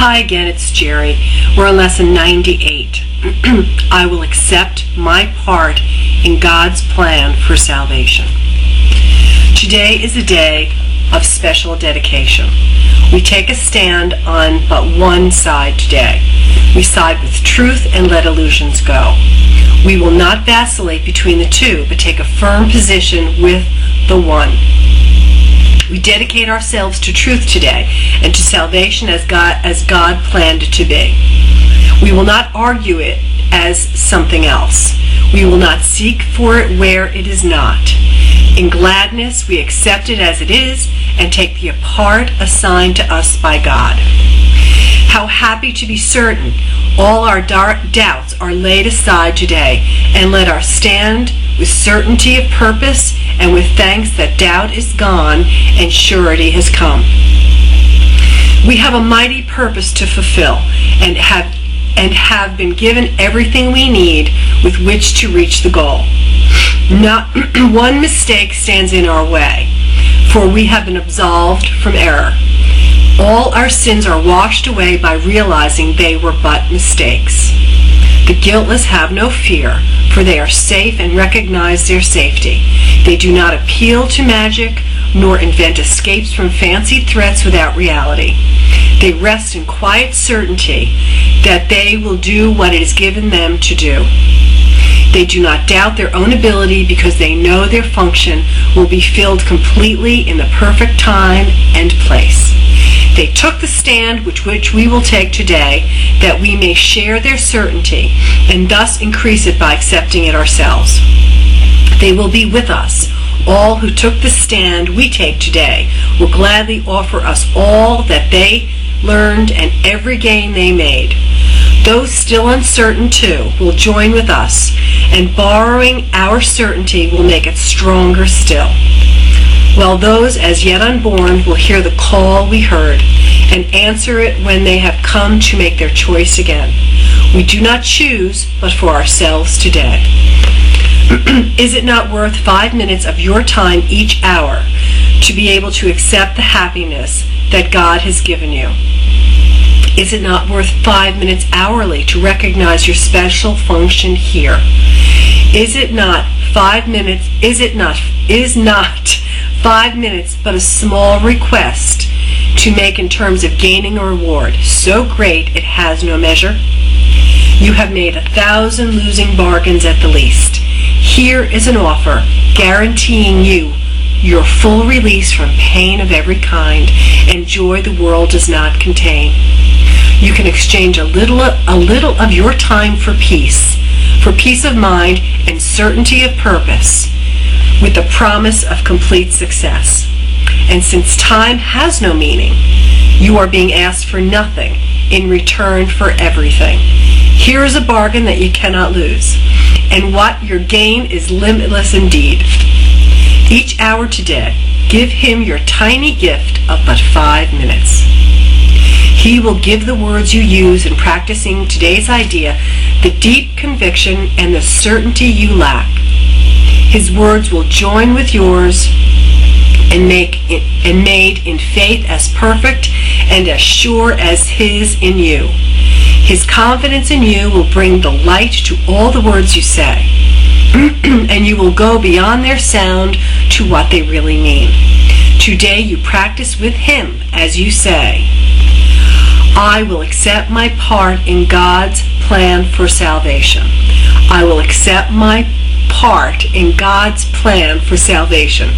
Hi again, it's Jerry. We're on lesson 98. I will accept my part in God's plan for salvation. Today is a day of special dedication. We take a stand on but one side today. We side with truth and let illusions go. We will not vacillate between the two, but take a firm position with the one. We dedicate ourselves to truth today and to salvation as God planned it to be. We will not argue it as something else. We will not seek for it where it is not. In gladness, we accept it as it is and take the part assigned to us by God. How happy to be certain all our doubts are laid aside today, and let our stand with certainty of purpose and with thanks that doubt is gone and surety has come. We have a mighty purpose to fulfill and have been given everything we need with which to reach the goal. Not one mistake stands in our way, for we have been absolved from error. All our sins are washed away by realizing they were but mistakes. The guiltless have no fear, for they are safe and recognize their safety. They do not appeal to magic, nor invent escapes from fancied threats without reality. They rest in quiet certainty that they will do what it is given them to do. They do not doubt their own ability because they know their function will be filled completely in the perfect time and place. They took the stand which we will take today, that we may share their certainty and thus increase it by accepting it ourselves. They will be with us. All who took the stand we take today will gladly offer us all that they learned and every gain they made. Those still uncertain too will join with us, and borrowing our certainty will make it stronger still. While those as yet unborn will hear the call we heard and answer it when they have come to make their choice again. We do not choose, but for ourselves today. Is it not worth 5 minutes of your time each hour to be able to accept the happiness that God has given you? Is it not worth 5 minutes hourly to recognize your special function here? Is not 5 minutes but a small request to make in terms of gaining a reward so great it has no measure? You have made 1,000 losing bargains at the least. Here is an offer guaranteeing you your full release from pain of every kind and joy the world does not contain. You can exchange a little of your time for peace of mind and certainty of purpose, with the promise of complete success. And since time has no meaning, you are being asked for nothing in return for everything. Here is a bargain that you cannot lose, and what your gain is limitless indeed. Each hour today, give him your tiny gift of but 5 minutes. He will give the words you use in practicing today's idea the deep conviction and the certainty you lack. His words will join with yours and made in faith as perfect and as sure as his in you. His confidence in you will bring the light to all the words you say, and you will go beyond their sound to what they really mean. Today you practice with him as you say, I will accept my part in God's plan for salvation. I will accept my part in God's plan for salvation.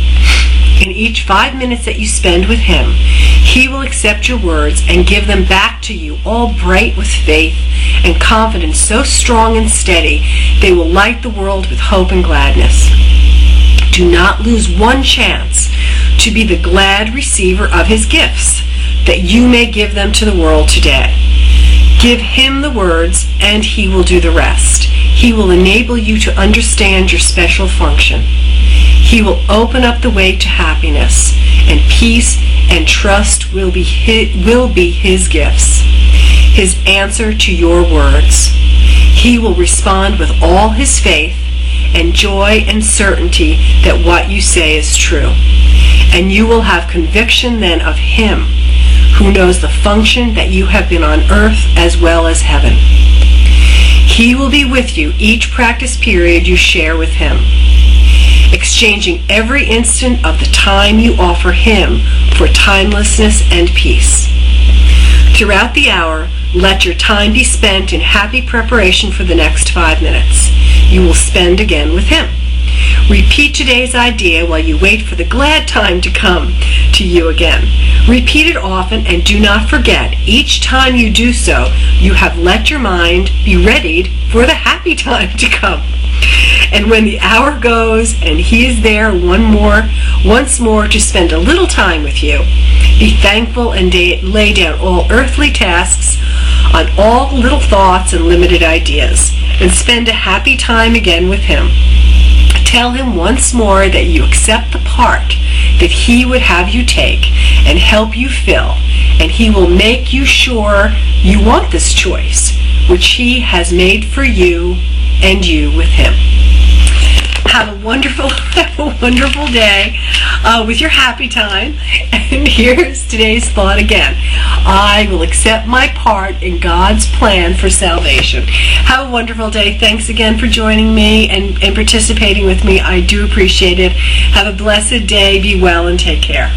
In each 5 minutes that you spend with him, he will accept your words and give them back to you all bright with faith and confidence so strong and steady they will light the world with hope and gladness. Do not lose one chance to be the glad receiver of his gifts, that you may give them to the world today. Give him the words and he will do the rest. He will enable you to understand your special function. He will open up the way to happiness, and peace and trust will be his gifts, his answer to your words. He will respond with all his faith and joy and certainty that what you say is true. And you will have conviction then of him who knows the function that you have been on earth as well as heaven. He will be with you each practice period you share with Him, exchanging every instant of the time you offer Him for timelessness and peace. Throughout the hour, let your time be spent in happy preparation for the next 5 minutes you will spend again with Him. Repeat today's idea while you wait for the glad time to come to you again. Repeat it often, and do not forget, each time you do so, you have let your mind be readied for the happy time to come. And when the hour goes and He is there once more to spend a little time with you, be thankful and lay down all earthly tasks on all little thoughts and limited ideas, and spend a happy time again with Him. Tell Him once more that you accept the part that He would have you take and help you fill, and He will make you sure you want this choice, which He has made for you and you with Him. Have a wonderful day with your happy time. And here's today's thought again. I will accept my part in God's plan for salvation. Have a wonderful day. Thanks again for joining me and participating with me. I do appreciate it. Have a blessed day. Be well and take care.